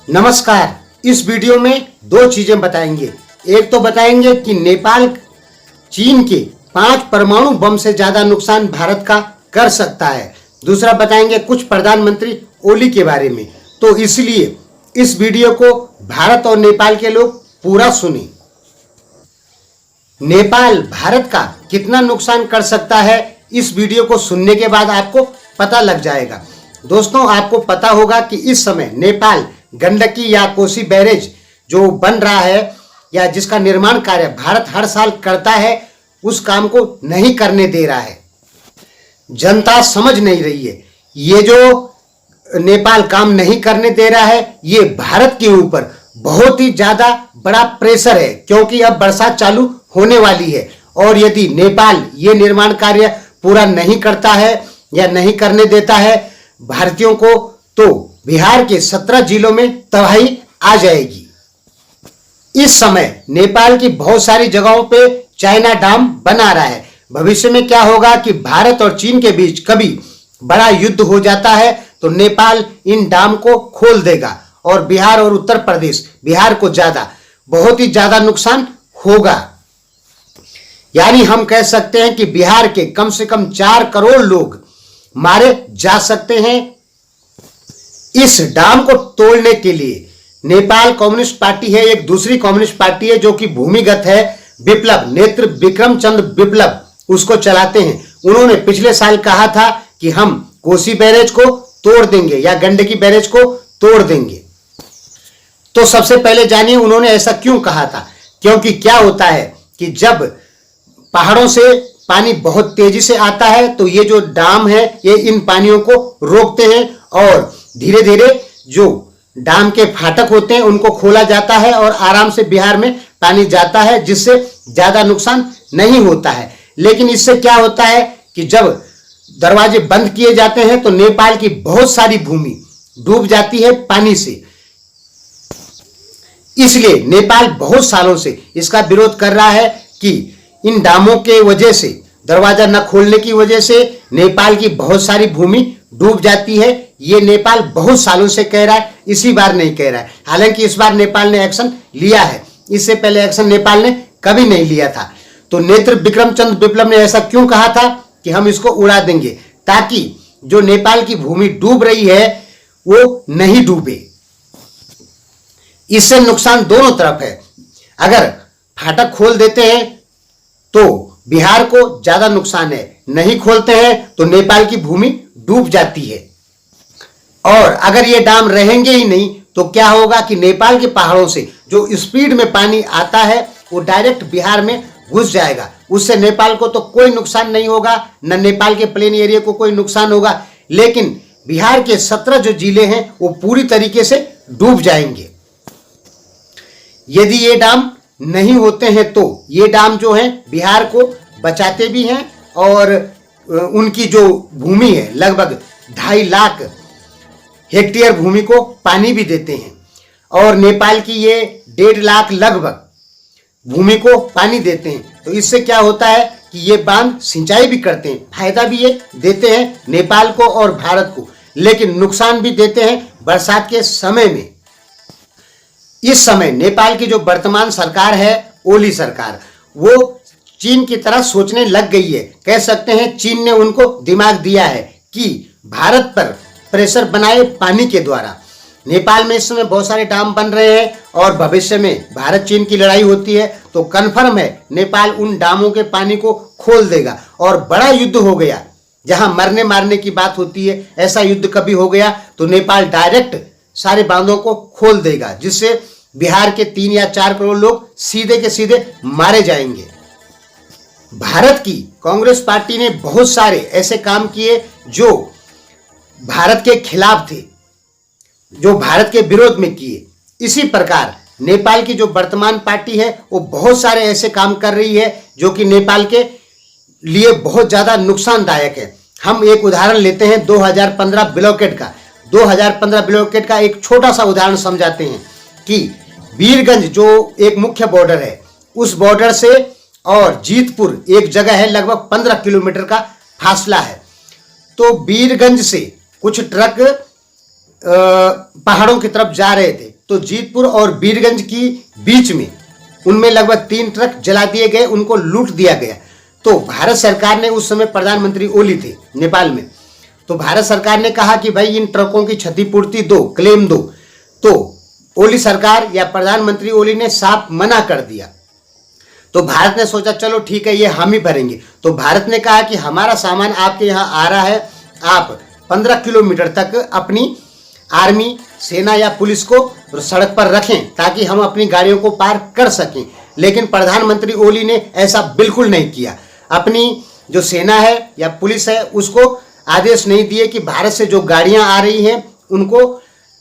नमस्कार। इस वीडियो में दो चीजें बताएंगे। एक तो बताएंगे कि नेपाल चीन के 5 परमाणु बम से ज्यादा नुकसान भारत का कर सकता है। दूसरा बताएंगे कुछ प्रधानमंत्री ओली के बारे में। तो इसलिए इस वीडियो को भारत और नेपाल के लोग पूरा सुने। नेपाल भारत का कितना नुकसान कर सकता है, इस वीडियो को सुनने के बाद आपको पता लग जाएगा। दोस्तों, आपको पता होगा कि इस समय नेपाल गंडकी या कोसी बैरेज जो बन रहा है या जिसका निर्माण कार्य भारत हर साल करता है, उस काम को नहीं करने दे रहा है। जनता समझ नहीं रही है। ये जो नेपाल काम नहीं करने दे रहा है, ये भारत के ऊपर बहुत ही ज्यादा बड़ा प्रेशर है, क्योंकि अब बरसात चालू होने वाली है और यदि नेपाल ये निर्माण कार्य पूरा नहीं करता है या नहीं करने देता है भारतीयों को, तो बिहार के 17 जिलों में तबाही आ जाएगी। इस समय नेपाल की बहुत सारी जगहों पे चाइना डैम बना रहा है। भविष्य में क्या होगा कि भारत और चीन के बीच कभी बड़ा युद्ध हो जाता है तो नेपाल इन डैम को खोल देगा और बिहार और उत्तर प्रदेश, बिहार को बहुत ही ज्यादा नुकसान होगा। यानी हम कह सकते हैं कि बिहार के कम से कम 4 करोड़ लोग मारे जा सकते हैं। इस डैम को तोड़ने के लिए नेपाल कम्युनिस्ट पार्टी है, एक दूसरी कम्युनिस्ट पार्टी है जो कि भूमिगत है, विप्लव नेत्र विक्रम चंद्र विप्लव उसको चलाते हैं। उन्होंने पिछले साल कहा था कि हम कोसी बैरेज को तोड़ देंगे या गंडकी बैरेज को तोड़ देंगे। तो सबसे पहले जानिए उन्होंने ऐसा क्यों कहा था। क्योंकि क्या होता है कि जब पहाड़ों से पानी बहुत तेजी से आता है तो ये जो डैम है ये इन पानियों को रोकते हैं और धीरे धीरे जो डैम के फाटक होते हैं उनको खोला जाता है और आराम से बिहार में पानी जाता है, जिससे ज्यादा नुकसान नहीं होता है। लेकिन इससे क्या होता है कि जब दरवाजे बंद किए जाते हैं तो नेपाल की बहुत सारी भूमि डूब जाती है पानी से। इसलिए नेपाल बहुत सालों से इसका विरोध कर रहा है कि इन डैमों के वजह से, दरवाजा न खोलने की वजह से नेपाल की बहुत सारी भूमि डूब जाती है। ये नेपाल बहुत सालों से कह रहा है, इसी बार नहीं कह रहा है। हालांकि इस बार नेपाल ने एक्शन लिया है, इससे पहले एक्शन नेपाल ने कभी नहीं लिया था। तो नेत्र विक्रम चंद्र विप्लव ने ऐसा क्यों कहा था कि हम इसको उड़ा देंगे, ताकि जो नेपाल की भूमि डूब रही है वो नहीं डूबे। इससे नुकसान दोनों तरफ है। अगर फाटक खोल देते हैं तो बिहार को ज्यादा नुकसान है, नहीं खोलते हैं तो नेपाल की भूमि डूब जाती है। और अगर ये डैम रहेंगे ही नहीं तो क्या होगा कि नेपाल के पहाड़ों से जो स्पीड में पानी आता है वो डायरेक्ट बिहार में घुस जाएगा। उससे नेपाल को तो कोई नुकसान नहीं होगा, न नेपाल के प्लेन एरिया को कोई नुकसान होगा, लेकिन बिहार के 17 जो जिले हैं वो पूरी तरीके से डूब जाएंगे। यदि ये डैम नहीं होते हैं तो ये डैम जो है बिहार को बचाते भी हैं और उनकी जो भूमि है लगभग 2.5 लाख हेक्टेयर भूमि को पानी भी देते हैं और नेपाल की ये 1.5 लाख लगभग भूमि को पानी देते हैं। तो इससे क्या होता है कि ये बांध सिंचाई भी करते हैं, फायदा भी ये देते हैं नेपाल को और भारत को, लेकिन नुकसान भी देते हैं बरसात के समय में। इस समय नेपाल की जो वर्तमान सरकार है, ओली सरकार, वो चीन की तरह सोचने लग गई है। कह सकते हैं चीन ने उनको दिमाग दिया है कि भारत पर प्रेशर बनाए पानी के द्वारा। नेपाल में इस समय बहुत सारे डैम बन रहे हैं और भविष्य में भारत चीन की लड़ाई होती है तो कन्फर्म है नेपाल उन डैमों के पानी को खोल देगा और बड़ा युद्ध हो गया, जहां मरने मारने की बात होती है, ऐसा युद्ध कभी हो गया तो नेपाल डायरेक्ट सारे बांधों को खोल देगा, जिससे बिहार के 3 या 4 करोड़ लोग सीधे के सीधे मारे जाएंगे। भारत की कांग्रेस पार्टी ने बहुत सारे ऐसे काम किए जो भारत के खिलाफ थे, जो भारत के विरोध में किए। इसी प्रकार नेपाल की जो वर्तमान पार्टी है वो बहुत सारे ऐसे काम कर रही है जो कि नेपाल के लिए बहुत ज्यादा नुकसानदायक है। हम एक उदाहरण लेते हैं 2015 ब्लॉकेड का। 2015 ब्लॉकेड का एक छोटा सा उदाहरण समझाते हैं कि वीरगंज जो एक मुख्य बॉर्डर है, उस बॉर्डर से और जीतपुर एक जगह है, लगभग 15 किलोमीटर का फासला है। तो वीरगंज से कुछ ट्रक पहाड़ों की तरफ जा रहे थे तो जीतपुर और वीरगंज की बीच में उनमें लगभग 3 ट्रक जला दिए गए, उनको लूट दिया गया। तो भारत सरकार ने, उस समय प्रधानमंत्री ओली थे नेपाल में, तो भारत सरकार ने कहा कि भाई इन ट्रकों की क्षतिपूर्ति दो, क्लेम दो। तो ओली सरकार या प्रधानमंत्री ओली ने साफ मना कर दिया। तो भारत ने सोचा चलो ठीक है, ये हम ही भरेंगे। तो भारत ने कहा कि हमारा सामान आपके यहाँ आ रहा है, आप 15 किलोमीटर तक अपनी आर्मी, सेना या पुलिस को सड़क पर रखें ताकि हम अपनी गाड़ियों को पार कर सकें। लेकिन प्रधानमंत्री ओली ने ऐसा बिल्कुल नहीं किया। अपनी जो सेना है या पुलिस है उसको आदेश नहीं दिए कि भारत से जो गाड़ियां आ रही हैं उनको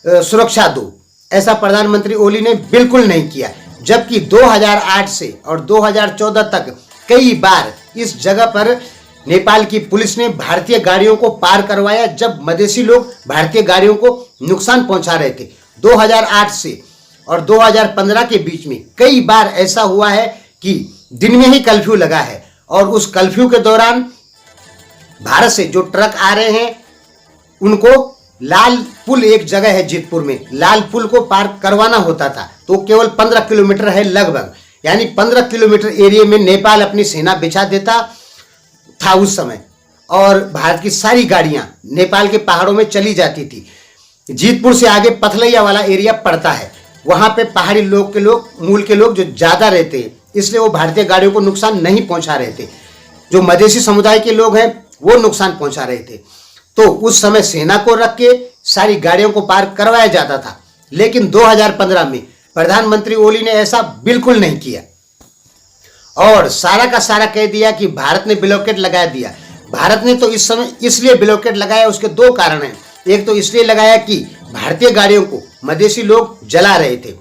सुरक्षा दो। ऐसा प्रधानमंत्री ओली ने बिल्कुल नहीं किया। जबकि 2008 से और 2014 तक कई बार इस जगह पर नेपाल की पुलिस ने भारतीय गाड़ियों को पार करवाया, जब मधेसी लोग भारतीय गाड़ियों को नुकसान पहुंचा रहे थे। 2008 से और 2015 के बीच में कई बार ऐसा हुआ है कि दिन में ही कर्फ्यू लगा है, और उस कर्फ्यू के दौरान भारत से जो ट्रक आ रहे हैं उनको लाल पुल, एक जगह है जीतपुर में, लाल पुल को पार करवाना होता था। तो केवल 15 किलोमीटर है लगभग, यानी 15 किलोमीटर एरिया में नेपाल अपनी सेना बिछा देता था उस समय, और भारत की सारी गाड़ियां नेपाल के पहाड़ों में चली जाती थी। जीतपुर से आगे पथलैया वाला एरिया पड़ता है, वहां पे पहाड़ी मूल के लोग जो ज्यादा रहते हैं, इसलिए वो भारतीय गाड़ियों को नुकसान नहीं पहुंचा रहे थे। जो मधेसी समुदाय के लोग हैं वो नुकसान पहुंचा रहे थे। तो उस समय सेना को रख के सारी गाड़ियों को पार करवाया जाता था। लेकिन 2015 में प्रधानमंत्री ओली ने ऐसा बिल्कुल नहीं किया, और सारा का सारा कह दिया कि भारत ने ब्लॉकेट लगा दिया। भारत ने तो इस समय इसलिए ब्लॉकेट लगाया, उसके 2 कारण हैं। एक तो इसलिए लगाया कि भारतीय गाड़ियों को मधेसी लोग जला रहे थे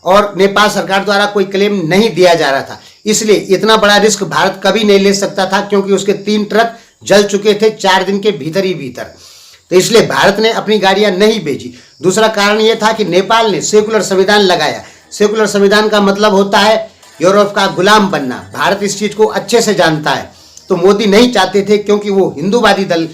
और नेपाल सरकार द्वारा कोई क्लेम नहीं दिया जा रहा था, इसलिए इतना बड़ा रिस्क भारत कभी नहीं ले सकता था, क्योंकि उसके 3 ट्रक जल चुके थे 4 दिन के भीतर ही भीतर। तो इसलिए भारत ने अपनी गाड़ियां नहीं भेजी। दूसरा कारण यह था कि नेपाल ने सेकुलर संविधान लगाया। सेकुलर संविधान का मतलब होता है यूरोप का गुलाम बनना। भारत इस चीज को अच्छे से जानता है। तो मोदी नहीं चाहते थे, क्योंकि वो हिंदूवादी दल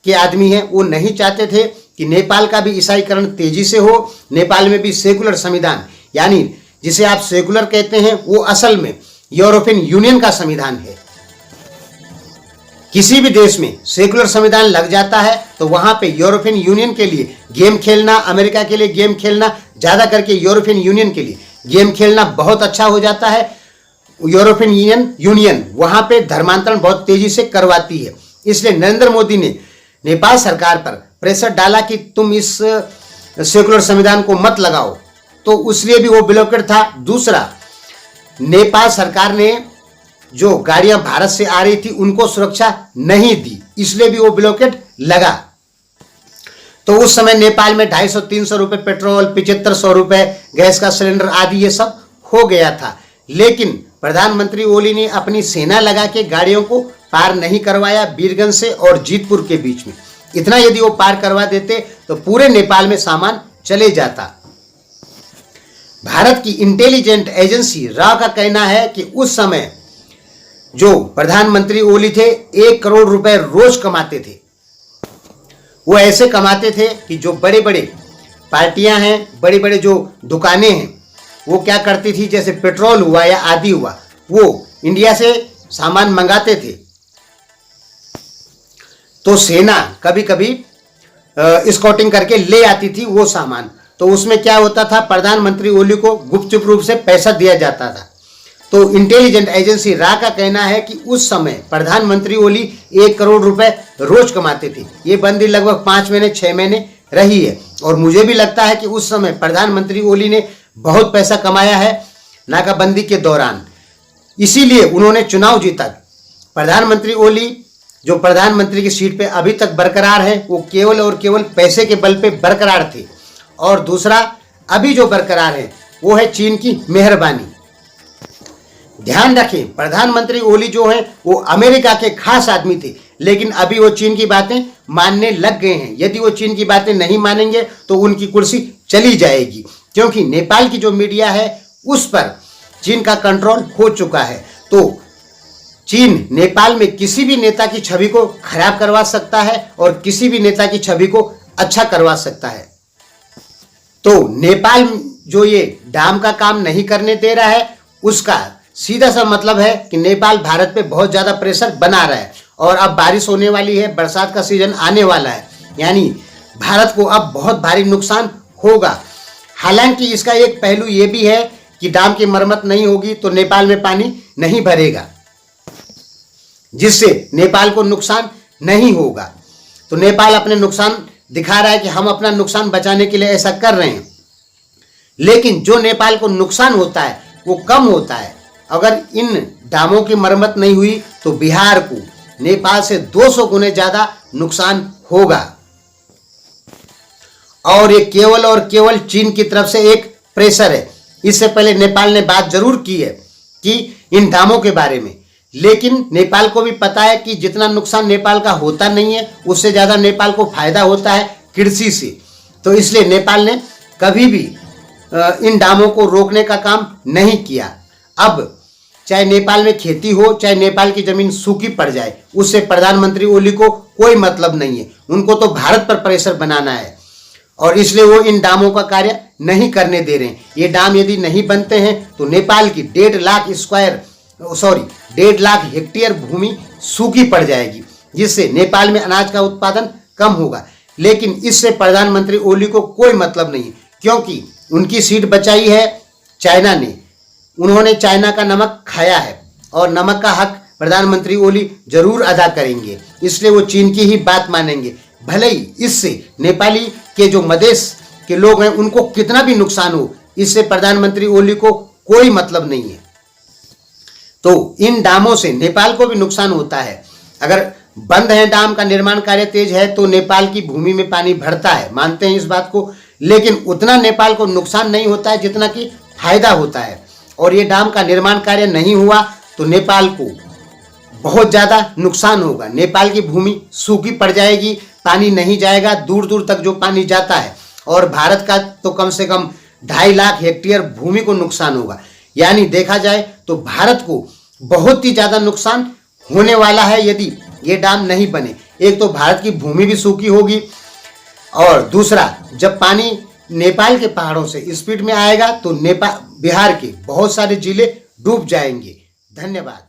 के आदमी हैं, वो नहीं चाहते थे कि नेपाल का भी ईसाईकरण तेजी से हो, नेपाल में भी सेकुलर संविधान, यानी जिसे आप सेकुलर कहते हैं वो असल में यूरोपियन यूनियन का संविधान है। किसी भी देश में सेकुलर संविधान लग जाता है तो वहां पे यूरोपियन यूनियन के लिए गेम खेलना, अमेरिका के लिए गेम खेलना, ज्यादा करके यूरोपियन यूनियन के लिए गेम खेलना बहुत अच्छा हो जाता है। यूरोपियन यूनियन वहां पे धर्मांतरण बहुत तेजी से करवाती है। इसलिए नरेंद्र मोदी ने नेपाल सरकार पर प्रेशर डाला कि तुम इस सेकुलर संविधान को मत लगाओ, तो इसलिए भी वो ब्लॉकेट था। दूसरा, नेपाल सरकार ने जो गाड़ियां भारत से आ रही थी उनको सुरक्षा नहीं दी, इसलिए भी वो ब्लॉकेट लगा। तो उस समय नेपाल में 250-300 रुपए पेट्रोल, 7500 रुपए गैस का सिलेंडर आदि ये सब हो गया था। लेकिन प्रधानमंत्री ओली ने अपनी सेना लगा के गाड़ियों को पार नहीं करवाया वीरगंज से और जीतपुर के बीच में। इतना यदि वो पार करवा देते तो पूरे नेपाल में सामान चले जाता। भारत की इंटेलिजेंट एजेंसी रा का कहना है कि उस समय जो प्रधानमंत्री ओली थे 1 करोड़ रुपए रोज कमाते थे। वो ऐसे कमाते थे कि जो बड़े बड़े पार्टियां हैं, बड़े बड़े जो दुकानें हैं, वो क्या करती थी, जैसे पेट्रोल हुआ या आदि हुआ, वो इंडिया से सामान मंगाते थे। तो सेना कभी कभी स्कॉटिंग करके ले आती थी वो सामान। तो उसमें क्या होता था, प्रधानमंत्री ओली को गुपचुप रूप से पैसा दिया जाता था। तो इंटेलिजेंट एजेंसी रा का कहना है कि उस समय प्रधानमंत्री ओली 1 करोड़ रुपए रोज कमाते थे। ये बंदी लगभग 5 महीने 6 महीने रही है, और मुझे भी लगता है कि उस समय प्रधानमंत्री ओली ने बहुत पैसा कमाया है नाकाबंदी के दौरान, इसीलिए उन्होंने चुनाव जीता। प्रधानमंत्री ओली जो प्रधानमंत्री की सीट पे अभी तक बरकरार है, वो केवल और केवल पैसे के बल पे बरकरार थे। और दूसरा, अभी जो बरकरार है वो है चीन की मेहरबानी। ध्यान रखें, प्रधानमंत्री ओली जो हैं वो अमेरिका के खास आदमी थे, लेकिन अभी वो चीन की बातें मानने लग गए हैं। यदि वो चीन की बातें नहीं मानेंगे तो उनकी कुर्सी चली जाएगी, क्योंकि नेपाल की जो मीडिया है उस पर चीन का कंट्रोल हो चुका है। तो चीन नेपाल में किसी भी नेता की छवि को खराब करवा सकता है और किसी भी नेता की छवि को अच्छा करवा सकता है। तो नेपाल जो ये डैम का काम नहीं करने दे रहा है उसका सीधा सा मतलब है कि नेपाल भारत पे बहुत ज़्यादा प्रेशर बना रहा है। और अब बारिश होने वाली है, बरसात का सीजन आने वाला है, यानी भारत को अब बहुत भारी नुकसान होगा। हालांकि इसका एक पहलू ये भी है कि डैम की मरम्मत नहीं होगी तो नेपाल में पानी नहीं भरेगा, जिससे नेपाल को नुकसान नहीं होगा। तो नेपाल अपने नुकसान दिखा रहा है कि हम अपना नुकसान बचाने के लिए ऐसा कर रहे हैं, लेकिन जो नेपाल को नुकसान होता है वो कम होता है। अगर इन डैमों की मरम्मत नहीं हुई तो बिहार को नेपाल से 200 गुने ज्यादा नुकसान होगा। और ये केवल और केवल चीन की तरफ से एक प्रेशर है। इससे पहले नेपाल ने बात जरूर की है कि इन डैमों के बारे में, लेकिन नेपाल को भी पता है कि जितना नुकसान नेपाल का होता नहीं है उससे ज्यादा नेपाल को फायदा होता है कृषि से। तो इसलिए नेपाल ने कभी भी इन डैमों को रोकने का काम नहीं किया। अब चाहे नेपाल में खेती हो, चाहे नेपाल की जमीन सूखी पड़ जाए, उससे प्रधानमंत्री ओली को कोई मतलब नहीं है। उनको तो भारत पर प्रेशर बनाना है और इसलिए वो इन डैमों का कार्य नहीं करने दे रहे हैं। ये डैम यदि नहीं बनते हैं तो नेपाल की 1.5 लाख हेक्टेयर भूमि सूखी पड़ जाएगी, जिससे नेपाल में अनाज का उत्पादन कम होगा। लेकिन इससे प्रधानमंत्री ओली को कोई मतलब नहीं, क्योंकि उनकी सीट बचाई है चाइना ने। उन्होंने चाइना का नमक खाया है और नमक का हक प्रधानमंत्री ओली जरूर अदा करेंगे, इसलिए वो चीन की ही बात मानेंगे। भले ही इससे नेपाली के जो मधेश के लोग हैं उनको कितना भी नुकसान हो, इससे प्रधानमंत्री ओली को कोई मतलब नहीं है। तो इन डैमों से नेपाल को भी नुकसान होता है। अगर बंद है डैम का निर्माण कार्य तेज है तो नेपाल की भूमि में पानी भरता है, मानते हैं इस बात को, लेकिन उतना नेपाल को नुकसान नहीं होता है जितना कि फायदा होता है। और ये डैम का निर्माण कार्य नहीं हुआ तो नेपाल को बहुत ज़्यादा नुकसान होगा। नेपाल की भूमि सूखी पड़ जाएगी, पानी नहीं जाएगा, दूर दूर तक जो पानी जाता है, और भारत का तो कम से कम 2.5 लाख हेक्टेयर भूमि को नुकसान होगा। यानी देखा जाए तो भारत को बहुत ही ज़्यादा नुकसान होने वाला है यदि ये डैम नहीं बने। एक तो भारत की भूमि भी सूखी होगी, और दूसरा जब पानी नेपाल के पहाड़ों से स्पीड में आएगा तो बिहार के बहुत सारे जिले डूब जाएंगे। धन्यवाद।